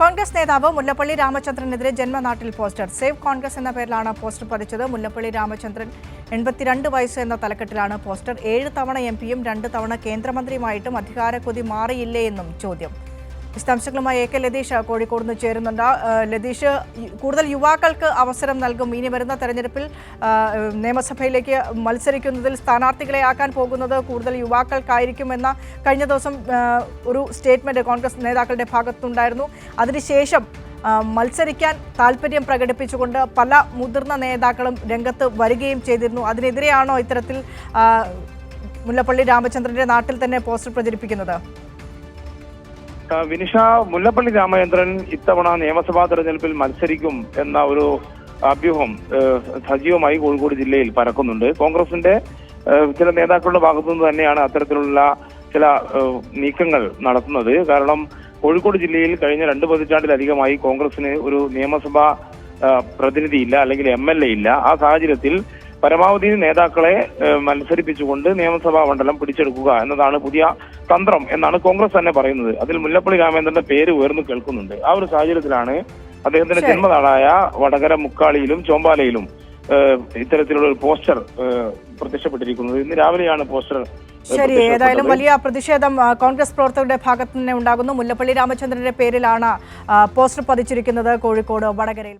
കോൺഗ്രസ് നേതാവ് Mullappally രാമചന്ദ്രനെതിരെ ജന്മനാട്ടിൽ poster. Save Congress എന്ന പേരിലാണ് പോസ്റ്റർ പതിച്ചത്. മുല്ലപ്പള്ളി രാമചന്ദ്രൻ 82 വയസ്സ് എന്ന തലക്കെട്ടിലാണ് പോസ്റ്റർ. 7 തവണ എംപിയും 2 തവണ കേന്ദ്രമന്ത്രിയുമായിട്ടും അധികാരക്കൊതി മാറിയില്ലേ എന്നും ചോദ്യം. വിശദാംശങ്ങളുമായി AK ലതീഷ് കോഴിക്കോട് നിന്ന് ചേരുന്നുണ്ട്. ലതീഷ്, കൂടുതൽ യുവാക്കൾക്ക് അവസരം നൽകും. ഇനി വരുന്ന തെരഞ്ഞെടുപ്പിൽ നിയമസഭയിലേക്ക് മത്സരിക്കുന്നതിൽ സ്ഥാനാർത്ഥികളെ ആക്കാൻ പോകുന്നത് കൂടുതൽ യുവാക്കൾക്കായിരിക്കുമെന്ന കഴിഞ്ഞ ദിവസം ഒരു സ്റ്റേറ്റ്മെന്റ് കോൺഗ്രസ് നേതാക്കളുടെ ഭാഗത്തുണ്ടായിരുന്നു. അതിനുശേഷം മത്സരിക്കാൻ താല്പര്യം പ്രകടിപ്പിച്ചുകൊണ്ട് പല മുതിർന്ന നേതാക്കളും രംഗത്ത് വരികയും ചെയ്തിരുന്നു. അതിനെതിരെയാണോ ഇത്തരത്തിൽ മുല്ലപ്പള്ളി രാമചന്ദ്രന്റെ നാട്ടിൽ തന്നെ പോസ്റ്റർ പ്രചരിപ്പിക്കുന്നത്? വിനിഷ, മുല്ലപ്പള്ളി രാമചന്ദ്രൻ ഇത്തവണ നിയമസഭാ തെരഞ്ഞെടുപ്പിൽ മത്സരിക്കും എന്ന ഒരു അഭ്യൂഹം സജീവമായി കോഴിക്കോട് ജില്ലയിൽ പരക്കുന്നുണ്ട്. കോൺഗ്രസിന്റെ ചില നേതാക്കളുടെ ഭാഗത്തുനിന്ന് തന്നെയാണ് അത്തരത്തിലുള്ള ചില നീക്കങ്ങൾ നടത്തുന്നത്. കാരണം കോഴിക്കോട് ജില്ലയിൽ കഴിഞ്ഞ 2 പതിറ്റാണ്ടിലധികമായി കോൺഗ്രസിന് ഒരു നിയമസഭാ പ്രതിനിധിയില്ല, അല്ലെങ്കിൽ MLA ഇല്ല. ആ സാഹചര്യത്തിൽ പരമാവധി നേതാക്കളെ മത്സരിപ്പിച്ചുകൊണ്ട് നിയമസഭാ മണ്ഡലം പിടിച്ചെടുക്കുക എന്നതാണ് പുതിയ തന്ത്രം എന്നാണ് കോൺഗ്രസ് തന്നെ പറയുന്നത്. അതിൽ മുല്ലപ്പള്ളി രാമചന്ദ്രന്റെ പേര് ഉയർന്നു കേൾക്കുന്നുണ്ട്. ആ ഒരു സാഹചര്യത്തിലാണ് അദ്ദേഹത്തിന്റെ ജന്മനാടായ വടകര മുക്കാളിയിലും ചോമ്പാലയിലും ഇത്തരത്തിലുള്ള ഒരു പോസ്റ്റർ പ്രത്യക്ഷപ്പെട്ടിരിക്കുന്നത്. ഇന്ന് രാവിലെയാണ് പോസ്റ്റർ. ശരി, ഏതായാലും വലിയ പ്രതിഷേധം കോൺഗ്രസ് പ്രവർത്തകരുടെ ഭാഗത്തു തന്നെ ഉണ്ടാകുന്നു. മുല്ലപ്പള്ളി രാമചന്ദ്രന്റെ പേരിലാണ് പോസ്റ്റർ പതിച്ചിരിക്കുന്നത് കോഴിക്കോട് വടകരയിൽ.